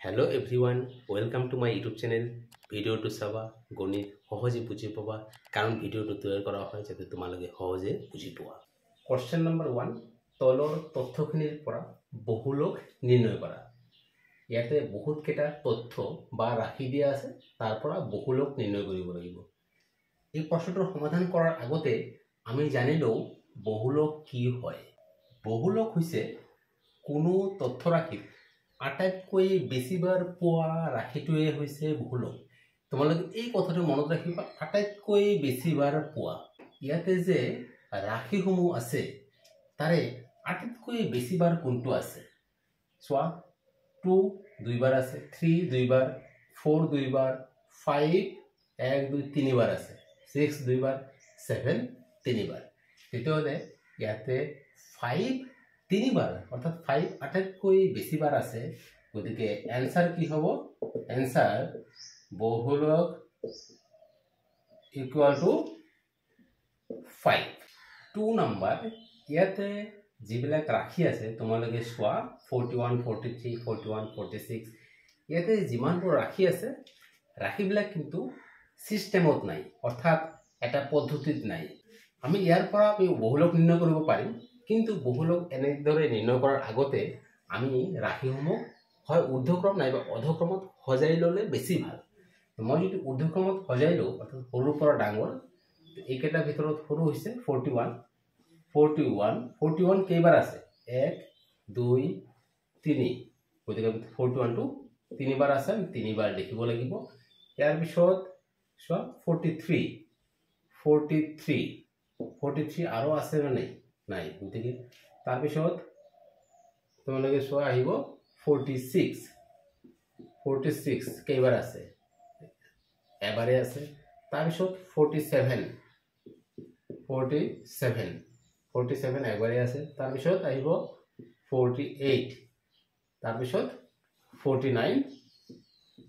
Hello everyone, welcome to my YouTube channel. Video টু চাবা গণিত সহজে বুজি পাবা কাৰণ ভিডিওটো তৈয়াৰ কৰা হয় যাতে তোমালোকে সহজে বুজি পোৱা। কোৱেশ্চন নম্বৰ 1 তলৰ তথ্যখিনিৰ পৰা বহুলক নিৰ্ণয় কৰা। ইয়াতে বহুত কেইটা তথ্য বা ৰাশি দিয়া আছে তাৰ পৰা বহুলক নিৰ্ণয় কৰিব লাগিব। এই প্ৰশ্নটোৰ সমাধান কৰাৰ আগতে আমি জানি লওঁ বহুলক কি হয়। বহুলক হৈছে কোনো তথ্য ৰাশি আটাইতকৈ বেছিবাৰ পোৱা ৰাশিটোৱে হৈছে বহুলক। তোমালোকে এই কথাটো মনত ৰাখিবা, আটাইতকৈ বেছিবাৰ পোৱা। ইয়াতে যে ৰাশিসমূহ আছে তাৰে আটাইতকৈ বেছিবাৰ কোনটো আছে চোৱা। 2 দুইবাৰ আছে, 3 দুইবাৰ, 4 দুইবাৰ, 5 1 2 তিনিবাৰ আছে, 6 দুইবাৰ, 7 তিনিবাৰ। তেতিয়াহ'লে ইয়াতে 5 তিনিবাৰ অৰ্থাৎ 5 আটাইতকৈ বেছিবাৰ আছে। গতিকে এনসাৰ কি হ'ব? এনসাৰ বহুলক ইকুয়াল টু 5। 2 নম্বৰ ইয়াতে যিবিলাক ৰাশি আছে তোমালোকে চোৱা 41 43 41 46 ইয়াতে যিমানবোৰ ৰাশি আছে ৰাশিবিলাক কিন্তু সিস্টেমত নাই অৰ্থাৎ এটা পদ্ধতিত নাই। আমি ইয়াৰ পৰা বহুলক নিৰ্ণয় কৰিব পাৰিম, কিন্তু বহুলক এনেদৰে নিৰ্ণয় কৰাৰ আগতে আমি ৰাশিসমূহ হয় ঊৰ্ধ্বক্ৰম নাইবা অধক্ৰমত সজাই ল'লে বেছি ভাল। মই যদি ঊৰ্ধ্বক্ৰমত সজাই লওঁ অৰ্থাৎ সৰুৰ পৰা ডাঙৰ, এইকেইটাৰ ভিতৰত সৰু হৈছে 41 41 41 কেইবাৰ আছে 1 2 3 গতিকে 41টো তিনিবাৰ আছে, তিনিবাৰ লিখিব লাগিব। ইয়াৰ পিছত চোৱা 43 43 43 আৰু আছে নে নাই, গতিকে তাৰ পিছত তোমালোকে চোৱা আহিব 46 46 কেইবাৰ আছে এবাৰে আছে। তাৰ পিছত 47 47 47 এবাৰে আছে। তাৰ পিছত আহিব 48, তাৰ পিছত 49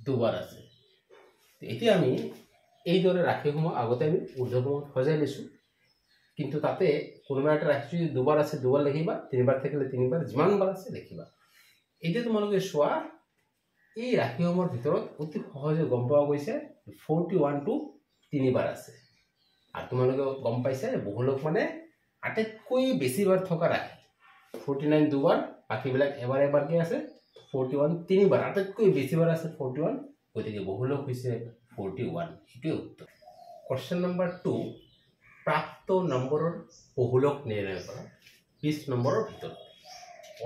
দুবাৰ আছে। এতিয়া আমি এইদৰে ৰাশিসমূহ আগতে আমি ঊৰ্ধ্বক্ৰমত সজাই লৈছোঁ, কিন্তু তাতে কোনোবা এটা ৰাশি যদি দুবাৰ আছে দুবাৰ লিখিবা, তিনিবাৰ থাকিলে তিনিবাৰ, যিমানবাৰ আছে লিখিবা। এতিয়া তোমালোকে চোৱা এই ৰাশিসমূহৰ ভিতৰত অতি সহজে গম পোৱা গৈছে 41টো তিনিবাৰ আছে। আৰু তোমালোকে গম পাইছে বহুলক মানে আটাইতকৈ বেছিবাৰ থকা ৰাশি। 49 দুবাৰ, বাকীবিলাক এবাৰ এবাৰকৈ আছে। 41 তিনিবাৰ, আটাইতকৈ বেছিবাৰ আছে 41, গতিকে বহুলক হৈছে 41। এইটোৱে উত্তৰ। কোৱেশ্চন নম্বৰ 2 প্ৰাপ্ত নম্বৰৰ বহুলক নিৰ্ণয় কৰা 20 নম্বৰৰ ভিতৰত।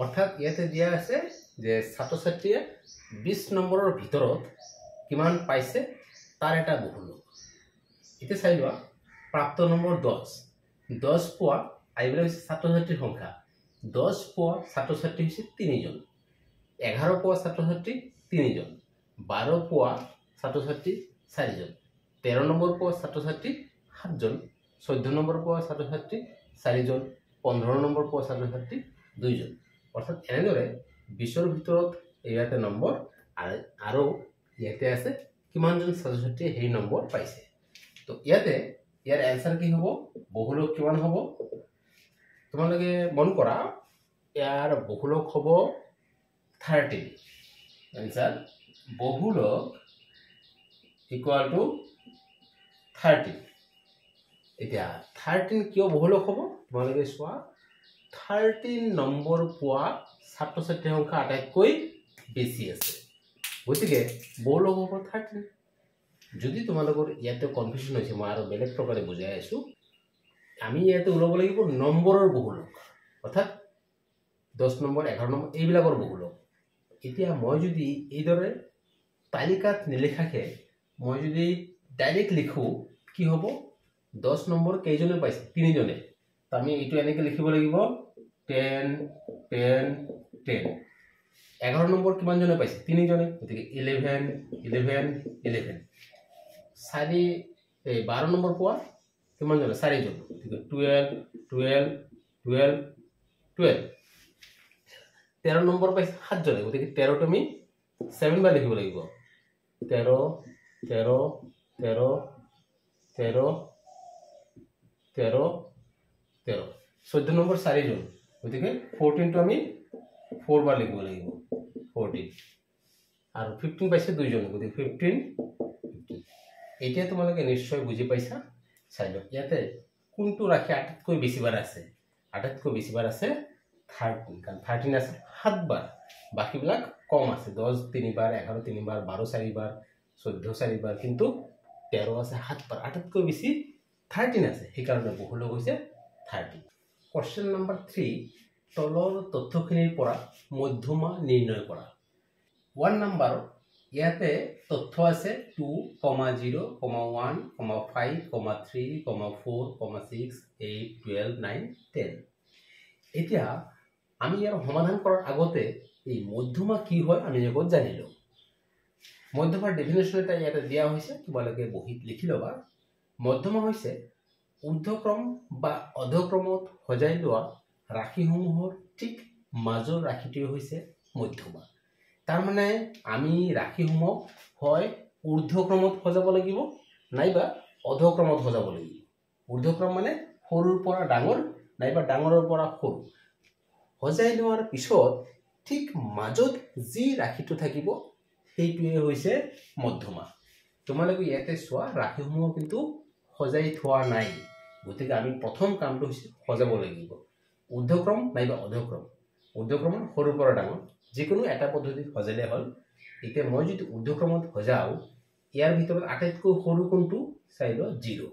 অৰ্থাৎ ইয়াতে দিয়া আছে যে ছাত্ৰ ছাত্ৰীয়ে 20 নম্বৰৰ ভিতৰত কিমান পাইছে তাৰ এটা বহুলক। এতিয়া চাই লোৱা প্ৰাপ্ত নম্বৰ 10 পোৱা এইবিলাক হৈছে ছাত্ৰ ছাত্ৰীৰ সংখ্যা। 10 পোৱা ছাত্ৰ ছাত্ৰী হৈছে 3জন, 11 পোৱা ছাত্ৰ ছাত্ৰী 3জন, 12 পোৱা ছাত্ৰ ছাত্ৰী 4জন, 13 নম্বৰ পোৱা ছাত্ৰ ছাত্ৰী 7জন, 14 নম্বৰ পোৱা ছাত্ৰ ছাত্ৰী 4জন, 15 নম্বৰ পোৱা ছাত্ৰ ছাত্ৰী 2জন। অৰ্থাৎ এনেদৰে 20ৰ ভিতৰত ইয়াতে নম্বৰ আৰু ইয়াতে আছে কিমানজন ছাত্ৰ ছাত্ৰীয়ে সেই নম্বৰ পাইছে। তো ইয়াতে ইয়াৰ এনসাৰ কি হ'ব? বহুলক কিমান হ'ব? তোমালোকে মন কৰা, ইয়াৰ বহুলক হ'ব 13। এনসাৰ বহুলক ইকুয়াল টু 13। এতিয়া 13 কিয় বহুলক হ'ব তোমালোকে চোৱা। 13 নম্বৰ পোৱা ছাত্ৰ ছাত্ৰীৰ সংখ্যা আটাইতকৈ বেছি আছে, গতিকে বহুলক হ'ব 13। যদি তোমালোকৰ ইয়াতে কনফিউজন হৈছে, মই আৰু বেলেগ প্ৰকাৰে বুজাই আছোঁ। আমি ইয়াতে ওলাব লাগিব নম্বৰৰ বহুলক, অৰ্থাৎ 10 নম্বৰ 11 নম্বৰ এইবিলাকৰ বহুলক। এতিয়া মই যদি এইদৰে তালিকাত নিলিখাকে মই যদি ডাইৰেক্ট লিখোঁ কি হ'ব? 10 নম্বৰ কেইজনে পাইছে? 3জনে। তো আমি এইটো এনেকৈ লিখিব লাগিব 10 10 10। 11 নম্বৰ কিমানজনে পাইছে? 3জনে, গতিকে 11 11 11। 12 নম্বৰ পোৱা কিমানজনে? 4জন, গতিকে 12 12 12 12। 13 নম্বৰ পাইছে 7জনে, গতিকে 13টো আমি 7 বাৰ লিখিব লাগিব। 13 13 13 13 13 13। 14 নম্বৰ 4জন, গতিকে 14টো আমি 4 বাৰ লিখিব লাগিব 14। আৰু 15 পাইছে দুইজনে, গতিকে 15 এতিয়া তোমালোকে নিশ্চয় বুজি পাইছা। চাই লওক ইয়াতে কোনটো ৰাশি আটাইতকৈ বেছিবাৰ আছে। আটাইতকৈ বেছিবাৰ আছে 13, কাৰণ 13 আছে 7 বাৰ, বাকীবিলাক কম আছে, 10 3 বাৰ, 11 3 বাৰ, 12 4 বাৰ, 14 4 বাৰ, কিন্তু 13 আছে 7 বাৰ, আটাইতকৈ বেছি 13 আছে, সেইকাৰণে বহুলক হৈছে 13। কোৱেশ্চন নম্বৰ 3, তলৰ তথ্যখিনিৰ পৰা মধ্যমা নিৰ্ণয় কৰা। 1 নম্বৰ, ইয়াতে তথ্য আছে 2, 0, 1, 5, 3, 4, 6, 8, 12, 9, 10। এতিয়া আমি ইয়াৰ সমাধান কৰাৰ আগতে এই মধ্যমা কি হয় আমি আগত জানি লওঁ। মধ্যমাৰ ডেফিনেশ্যন এটা ইয়াতে দিয়া হৈছে, তোমালোকে বহিত লিখি ল'বা। মধ্যমা হৈছে ঊৰ্ধ্বক্ৰম বা অধক্ৰমত সজাই লোৱা ৰাশিসমূহৰ ঠিক মাজৰ ৰাশিটোৱে হৈছে মধ্যমা। তাৰমানে আমি ৰাশিসমূহ হয় ঊৰ্ধ্বক্ৰমত সজাব লাগিব নাইবা অধক্ৰমত সজাব লাগিব। ঊৰ্ধ্বক্ৰম মানে সৰুৰ পৰা ডাঙৰ নাইবা ডাঙৰৰ পৰা সৰু সজাই লোৱাৰ পিছত ঠিক মাজত যি ৰাশিটো থাকিব সেইটোৱে হৈছে মধ্যমা। তোমালোকে ইয়াতে চোৱা ৰাশিসমূহ কিন্তু সজাই থোৱা নাই, গতিকে আমি প্ৰথম কামটো হৈছে সজাব লাগিব ঊৰ্ধ্বক্ৰম নাইবা অধক্ৰম। ঊৰ্ধ্বক্ৰম সৰুৰ পৰা ডাঙৰ যিকোনো এটা পদ্ধতিত সজালে হ'ল। এতিয়া মই যদি ঊৰ্ধ্বক্ৰমত সজাওঁ, ইয়াৰ ভিতৰত আটাইতকৈ সৰু কোনটো চাই লওঁ 0,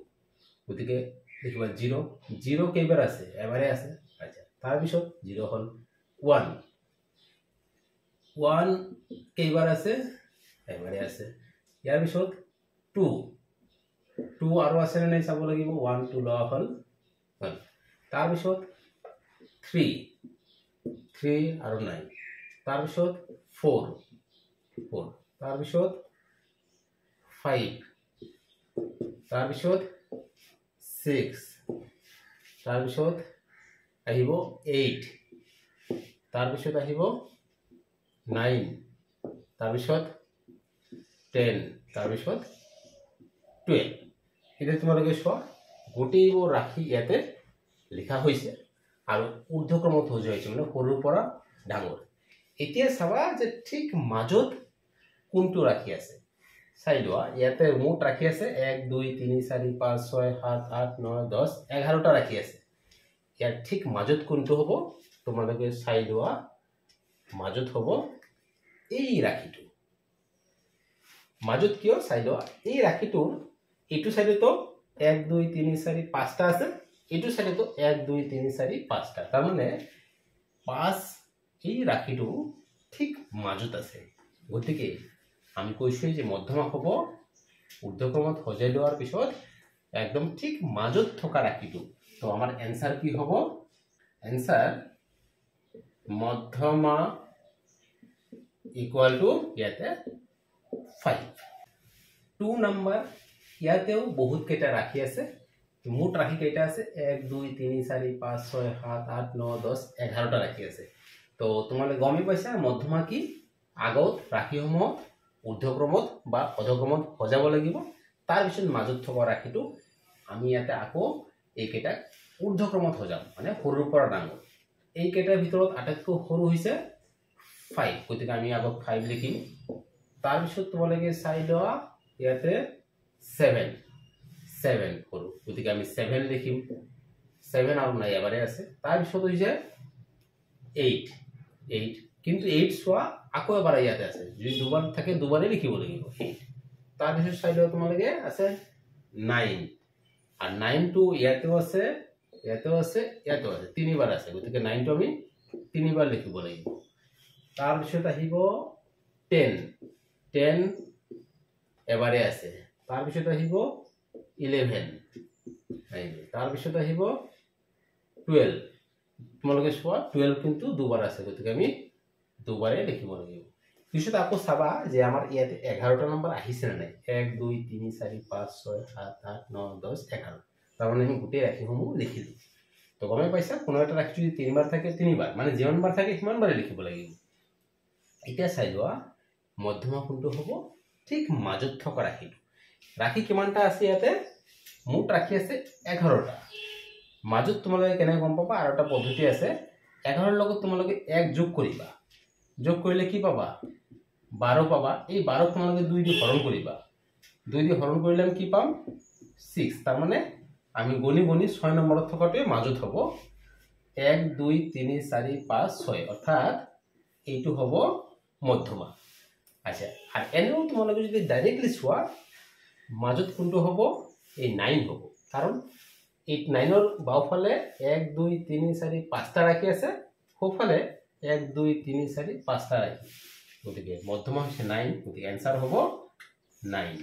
গতিকে দেখিবা 0 কেইবাৰ আছে, এবাৰে আছে। আচ্ছা, তাৰপিছত 0 হ'ল 1 কেইবাৰ আছে, এবাৰে আছে। ইয়াৰ পিছত 2 আৰু আছে নে নাই চাব লাগিব, 1 2 লোৱা হ'ল 1। তাৰপিছত 3 আৰু 9, তাৰপিছত 4 তাৰপিছত 5, তাৰপিছত 6, তাৰপিছত আহিব 8, তাৰপিছত আহিব 9, তাৰপিছত 10, তাৰপিছত 12। এতিয়া তোমালোকে চোৱা গোটেইবোৰ ৰাশি ইয়াতে লিখা হৈছে আৰু ঊৰ্ধ্বক্ৰমত সজোৱা হৈছে, মানে সৰুৰ পৰা ডাঙৰ। এতিয়া চাবা যে ঠিক মাজত কোনটো ৰাশি আছে চাই লোৱা। ইয়াতে মুঠ ৰাশি আছে 1 2 3 4 5 6 7 8 9 10 11টা ৰাশি আছে। ইয়াৰ ঠিক মাজত কোনটো হ'ব তোমালোকে চাই লোৱা। মাজত হ'ব এই ৰাশিটো। মাজত কিয় চাই লোৱা, এই ৰাশিটোৰ এইটো সাইডেতো 1 2 3 4 5টা আছে, এইটো সাইডেতো 1 2 3 4 5টা, তার মানে 5 এই রাশিটো ঠিক মাজত আছে। গতিকে আমি কৈছো যে মধ্যমা হ'ব ঊৰ্ধ্বক্ৰমত সজাই লোৱাৰ পিছত একদম ঠিক মাজত থকা ৰাশিটো। তো আমাৰ এনসার কি হ'ব? এনসার মধ্যমা ইকুয়াল টু ইয়াতে 5। 2 নাম্বার, ইয়াতেও বহুত কেইটা ৰাশি আছে। মুঠ ৰাশি কেইটা আছে? 1 2 3 4 5 6 7 8 9 10 11টা ৰাশি আছে। তো তোমালোকে গমই পাইছা মধ্যমা কি? আগত ৰাশিসমূহ ঊৰ্ধ্বক্ৰমত বা অধক্ৰমত সজাব লাগিব, তাৰ পিছত মাজত থকা ৰাশিটো আমি ইয়াতে আকৌ এইকেইটাক ঊৰ্ধ্বক্ৰমত সজাম, মানে সৰুৰ পৰা ডাঙৰ। এইকেইটাৰ ভিতৰত আটাইতকৈ সৰু হৈছে 5, গতিকে আমি আগত 5 লিখিম। তাৰ পিছত তোমালোকে চাই লোৱা ইয়াতে 7 সৰু, গতিকে আমি 7 লিখিম। 7 আৰু নাই এবাৰে আছে। তাৰ পিছত হৈছে 8, কিন্তু 8 চোৱা আকৌ এবাৰ ইয়াতে আছে, যদি দুবাৰ থাকে দুবাৰে লিখিব লাগিব 8। তাৰ পিছত চাই লোৱা তোমালোকে আছে 9, আৰ 9 টো ইয়াতেও আছে, ইয়াতেও আছে, ইয়াতেও আছে, তিনিবাৰ আছে, গতিকে 9 টো আমি তিনিবাৰ লিখিব লাগিব। তাৰ পিছত আহিব 10 এবাৰে আছে। তাৰ পিছত আহিব 11, তাৰ পিছত আহিব 12, তোমালোকে চোৱা 12 কিন্তু দুবাৰ আছে, গতিকে আমি দুবাৰে লিখিব লাগিব। পিছত আকৌ চাবা যে আমাৰ ইয়াতে 11টা নম্বৰ আহিছে না নাই। 1 2 3 4 5 6 7 8 9 10 11, তাৰমানে আমি গোটেই ৰাশিসমূহ লিখিলো। তো গমে পাইছা কোনো এটা ৰাশি যদি তিনিবাৰ থাকে তিনিবাৰ, মানে যিমানবাৰ থাকে সিমানবাৰে লিখিব লাগিব। এতিয়া চাই লোৱা মধ্যমা কোনটো হ'ব? ঠিক মাজত থকা ৰাশিটো। ৰাশি কিমানটা আছে ইয়াতে? মুঠ ৰাশি আছে 11টা। মাজত তোমালোকে কেনে গম পাবা? আৰু এটা পদ্ধতি আছে, 11ৰ লগত তোমালোকে 1 যোগ কৰিবা। যোগ কৰিলে কি পাবা? 12 পাবা। এই 12 তোমালোকে 2 দি হৰণ কৰিবা। 2 দি হৰণ কৰিলে আমি কি পাম 6। তাৰ মানে আমি গণি গণি 6 নম্বৰত থকাটোৱে মাজত হ'ব 1 2 3 4 5 6 অৰ্থাৎ এইটো হ'ব মধ্যমা। আচ্ছা আৰ এনেও তোমালোকে যদি ডাইৰেক্টলি চোৱা মাজত কোনটো হ'ব এই 9 হ'ব কাৰণ এই 9 ৰ বাওফালে 1 2 3 4 5টা ৰাখি আছে সোঁফালে 1 2 3 4 5টা ৰাখি গতিকে মধ্যমা হৈছে 9 গতিকে आंसर হ'ব 9।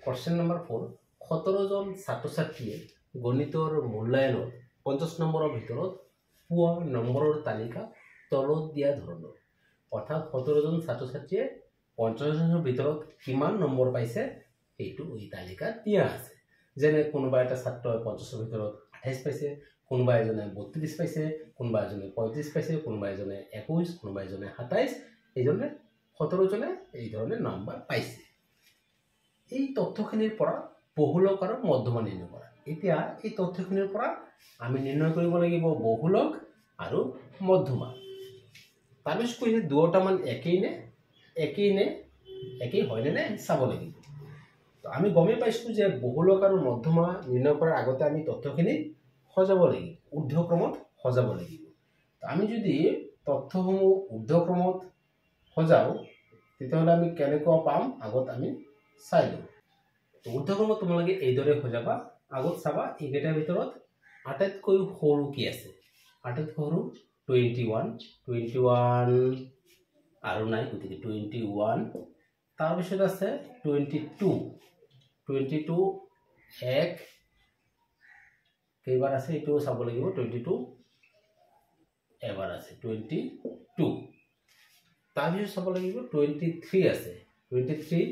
কোশ্চেন নম্বৰ 4 17 জন ছাত্ৰ ছাত্ৰীয়ে গণিতৰ মূল্যায়নৰ 50 নম্বৰৰ ভিতৰত পোৱা নম্বৰৰ তালিকা তলত দিয়া ধৰণৰ অৰ্থাৎ 17 জন ছাত্ৰ ছাত্ৰীয়ে 50 জনৰ ভিতৰত কিমান নম্বৰ পাইছে এইটো এই তালিকাত দিয়া আছে। যেনে কোনোবা এটা ছাত্ৰই 50 ৰ ভিতৰত 28 পাইছে, কোনোবা এজনে 32 পাইছে, কোনোবা এজনে 35 পাইছে, কোনোবা এজনে 21, কোনোবা এজনে 27, এইজনে 17 জনে এই ধৰণৰ নম্বৰ পাইছে। এই তথ্যখিনিৰ পৰা বহুলক আৰু মধ্যমা নিৰ্ণয় কৰা। এতিয়া এই তথ্যখিনিৰ পৰা আমি নিৰ্ণয় কৰিব লাগিব বহুলক আৰু মধ্যমা। তাৰপিছত কৈছে দুয়োটা মান একেই নে একই হয়নে নে চাব লাগিব। তো আমি গমে পাইছো যে বহুলক আৰু মধ্যমা নিৰ্ণয় কৰাৰ আগতে আমি তথ্যখিনি সজাব লাগিব, ঊৰ্ধ্বক্ৰমত সজাব লাগিব। তো আমি যদি তথ্যসমূহ ঊৰ্ধ্বক্ৰমত সজাও তেতিয়াহ'লে আমি কেনেকুৱা পাম আগত আমি চাই লওঁ। তো ঊৰ্ধ্বক্ৰমত তোমালোকে এইদৰে সজাবা। আগত চাবা এইকেইটাৰ ভিতৰত আটাইতকৈ সৰু কি আছে। আটাইতকৈ সৰু 21 আৰু নাই গতিকে 21। তাৰপিছত আছে 22 এক কেইবাৰ আছে এইটো চাব লাগিব। 22 এবাৰ আছে 22। তাৰপিছত চাব লাগিব 23 আছে 23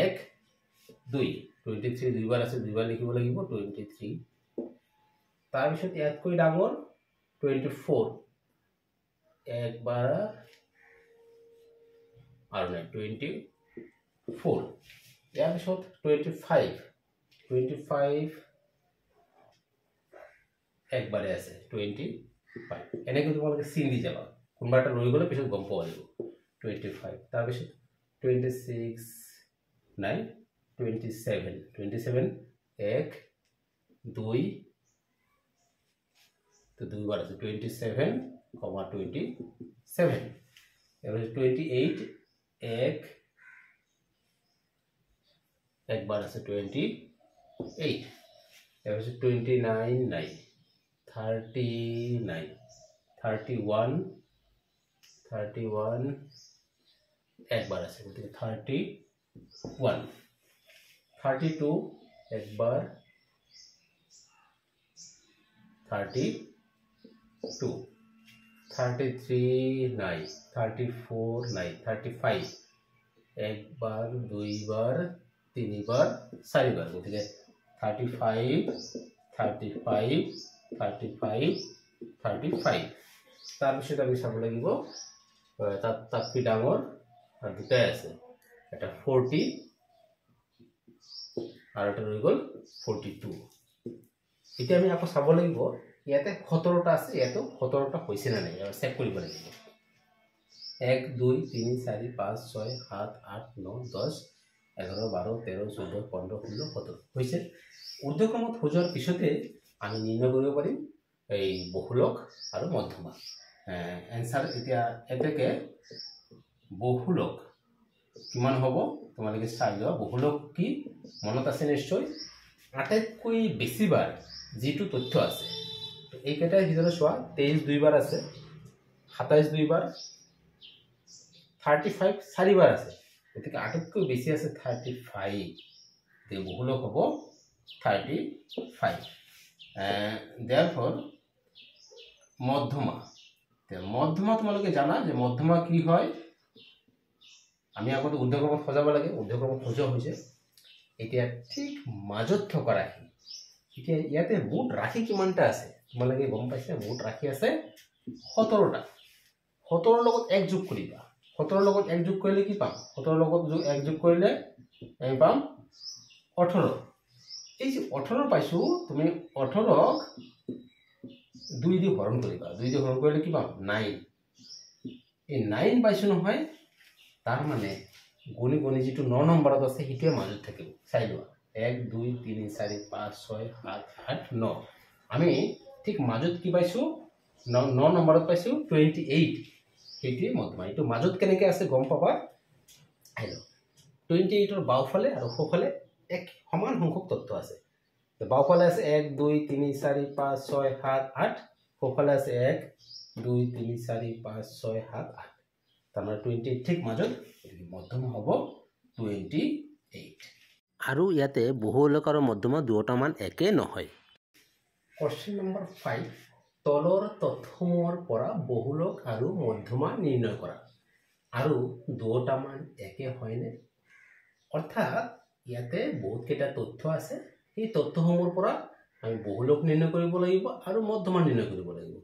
এক 2 23 দুইবাৰ আছে দুইবাৰ লিখিব লাগিব 23। তাৰপিছত ইয়াতকৈ ডাঙৰ 24 একবাৰ আৰু নাই 24। ইয়াৰ পিছত 25 একবাৰে আছে 25। এনেকৈ তোমালোকে চিন দি যাবা, কোনোবা এটা ৰৈ গ'লে পিছত গম পোৱা যাব 25। তাৰপিছত 26 নাই 27 এক 2 তো দুইবাৰ আছে 27, 27। তাৰপিছত 28 এক একবাৰ আছে 28। তাৰপিছত 29 নাই 39 31 একবাৰ আছে গতিকে 31। 32 একবাৰ 32। 33 নাই 34 নাই 35 একবাৰ দুইবাৰ তিনিবাৰ চাৰিবাৰ গতিকে 35 তাৰপিছত আমি চাব লাগিব তাতকৈ ডাঙৰ আৰু দুটাই আছে, এটা 40 আৰু এটা ৰৈ গ'ল 42। এতিয়া আমি আকৌ চাব লাগিব ইয়াতে 17টা আছে, ইয়াতো 17টা হৈছে নে নাই চেক কৰিব লাগিব। 1 2 3 4 5 6 7 8 9 10 11 12 13 14 15 16 17 হৈছে। ঊৰ্ধ্বক্ৰমত সজোৱাৰ পিছতে আমি নিৰ্ণয় কৰিব পাৰিম এই বহুলক আৰু মধ্যমা। এনসাৰ এতিয়া এতেকে বহুলক কিমান হ'ব তোমালোকে চাই লোৱা। বহুলক কি মনত আছে নিশ্চয়, আটাইতকৈ বেছিবাৰ যিটো তথ্য আছে এইকেইটাৰ ভিতৰত চোৱা 23 দুইবাৰ আছে, 27 দুইবাৰ, 35 চাৰিবাৰ আছে গতিকে আটাইতকৈ বেছি আছে 35। গতিকে বহুলক হ'ব 35। therefore মধ্যমা তোমালোকে জানা যে মধ্যমা কি হয়। আমি আগতে ঊৰ্ধ্বক্ৰমত সজাব লাগে, ঊৰ্ধ্বক্ৰমত সজোৱা হৈছে। এতিয়া ঠিক মাজত থকা ৰাশি, এতিয়া ইয়াতে মুঠ ৰাশি কিমানটা আছে তোমালোকে গম পাইছে। মুঠ ৰাশি আছে 17টা। 17ৰ লগত 1 যোগ কৰিবা। 17ৰ লগত 1 যোগ কৰিলে কি পাম? 17ৰ লগত 1 যোগ কৰিলে আমি পাম 18। এই যে 18 পাইছো, তুমি 18ক 2 দি হৰণ কৰিবা। 2 দি হৰণ কৰিলে কি পাম? 9। এই 9 পাইছো নহয়, তাৰ মানে গণি গণি যিটো 9 নম্বৰত আছে সেইটোৱে মাজত থাকিব চাই লোৱা 1 2 3 4 5 6 7 8 9 আমি ঠিক মাজত কি পাইছো 9 নম্বৰত পাইছো 28 সেইটোৱে মধ্যমা এইটো মাজত কেনেকৈ আছে গম পাবা হেল্ল 28 ৰ বাওফালে আৰু সোঁফালে এক সমান সংখ্যক তথ্য আছে বাওফালে আছে 1 2 3 4 5 6 7 8 সোঁফালে আছে 1 2 3 4 5 6 7 8 তাৰমানে 28 ঠিক মাজত মধ্যমা হ'ব 28 আৰু ইয়াতে বহুলক আৰু মধ্যমা দুয়োটা মান একে নহয় কোৱেশ্চন নম্বৰ 5 তলৰ তথ্যসমূহৰ পৰা বহুলক আৰু মধ্যমা নিৰ্ণয় কৰা আৰু দুয়োটা মান একে হয়নে অৰ্থাৎ ইয়াতে বহুত কেইটা তথ্য আছে এই তথ্যসমূহৰ পৰা আমি বহুলক নিৰ্ণয় কৰিব লাগিব আৰু মধ্যমা নিৰ্ণয় কৰিব লাগিব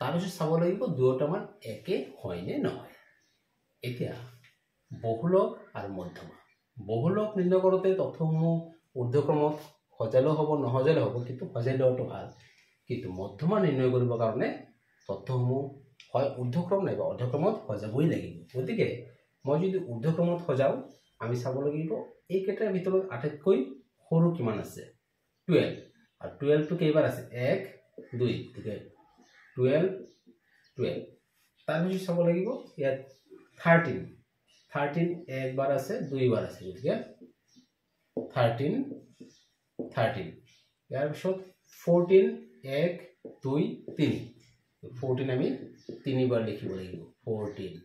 তাৰপিছত চাব লাগিব দুয়োটা মান একে হয়নে নহয় এতিয়া বহুলক আৰু মধ্যমা বহুলক নিৰ্ণয় কৰোঁতে তথ্যসমূহ ঊৰ্ধ্বক্ৰমত সজালেও হ'ব নহজালেও হ'ব কিন্তু সজাই লোৱাটো ভাল কিন্তু মধ্যমা নিৰ্ণয় কৰিবৰ কাৰণে তথ্যসমূহ হয় ঊৰ্ধ্বক্ৰম নাইবা অৰ্ধক্ৰমত সজাবই লাগিব গতিকে মই যদি ঊৰ্ধ্বক্ৰমত সজাওঁ আমি চাব লাগিব এইকেইটাৰ ভিতৰত আটাইতকৈ সৰু কিমান আছে 12 আৰু 12 টো কেইবাৰ আছে 1 2 গতিকে 12 তাৰপিছত চাব লাগিব ইয়াত 13 একবাৰ আছে দুইবাৰ আছে গতিকে 13 ইয়াৰ পিছত 14 1 2 3 14 আমি তিনিবাৰ লিখিব লাগিব 14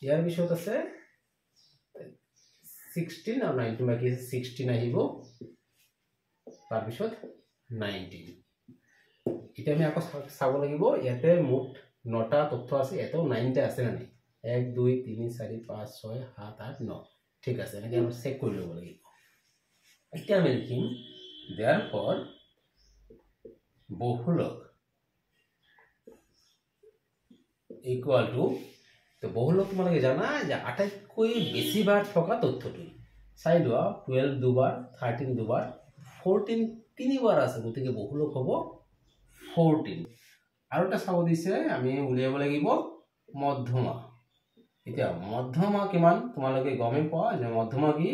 ইয়াৰ পিছত আছে 16 আৰু 19 বাকি 16 আহিব তাৰপিছত 19 এতিয়া আমি আকৌ চাব লাগিব ইয়াতে মুঠ 9টা তথ্য আছে এটাও 9টা আছে না নাই 1 2 3 4 5 6 7 8 9 ঠিক আছে এনেকৈ আমি চেক কৰি ল'ব লাগিব এতিয়া আমি লিখিম therefore বহুলক ইকুয়াল টু তো বহুলক তোমালোকে জানা যে আটাইতকৈ বেছিবাৰ থকা তথ্যটো চাই লোৱা 12 দুবাৰ 13 দুবাৰ 14 তিনিবাৰ আছে গতিকে বহুলক হ'ব 14 আৰু এটা চাব দিছে আমি উলিয়াব লাগিব মধ্যমা এতিয়া মধ্যমা কিমান তোমালোকে গমে পোৱা যে মধ্যমা কি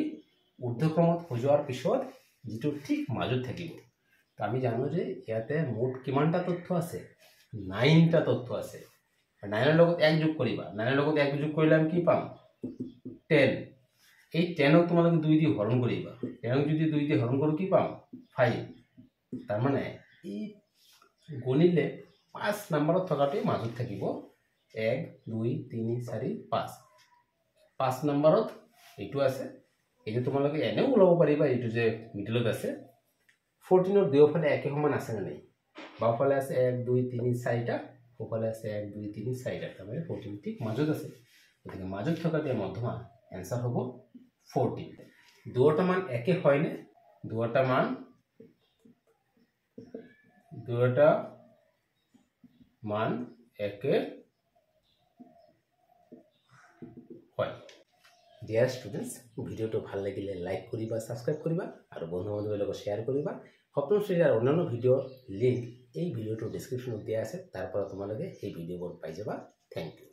ঊৰ্ধ্বক্ৰমত সজোৱাৰ পিছত যেটো ঠিক মাজত থাকিব তো আমি জানো যে ইয়াতে মুঠ কিমানটা তথ্য আছে 9টা তথ্য আছে 9 ৰ লগত 1 যোগ কৰিবা 9 ৰ লগত 1 যোগ কৰিলে আমি কি পাম 10 এই 10 ক তোমালোকে 2 দি হৰণ কৰিবা 10 ক যদি 2 দি হৰণ কৰো কি পাম 5 তাৰ মানে এই গণিলে 5 নম্বৰত থকাটো মাজত থাকিব 1 2 3 4 5 5 নম্বৰত এইটো আছে এইটো তোমালোকে এনে ওলাব পাৰিবা এইটো যে মিডলত আছে 14 ৰ দুয়োফালে একে সমান আছে না নাই বাওফালে আছে 1 2 3 4টা সোঁফালে আছে 1 2 3 4টা তাৰমানে 14 ঠিক মাজত আছে গতিকে মাজত থকাটো মধ্যমা এনসার হ'ব 14 দুয়োটা মান একে হয়নে দুয়োটা মান একে হয় ডিয়াৰ ষ্টুডেন্টস ভিডিওটো ভাল লাগিলে লাইক কৰিবা সাবস্ক্ৰাইব কৰিবা আৰু বন্ধু বান্ধৱীৰ লগত শ্বেয়াৰ কৰিবা সপ্তম শ্ৰেণীৰ অন্যান্য ভিডিঅ'ৰ লিংক এই ভিডিওটোৰ ডেসক্ৰিপচনত দিয়া আছে তাৰ পৰা তোমালোকে এই ভিডিঅ'বোৰ পাই যাবা থ্যাংক ইউ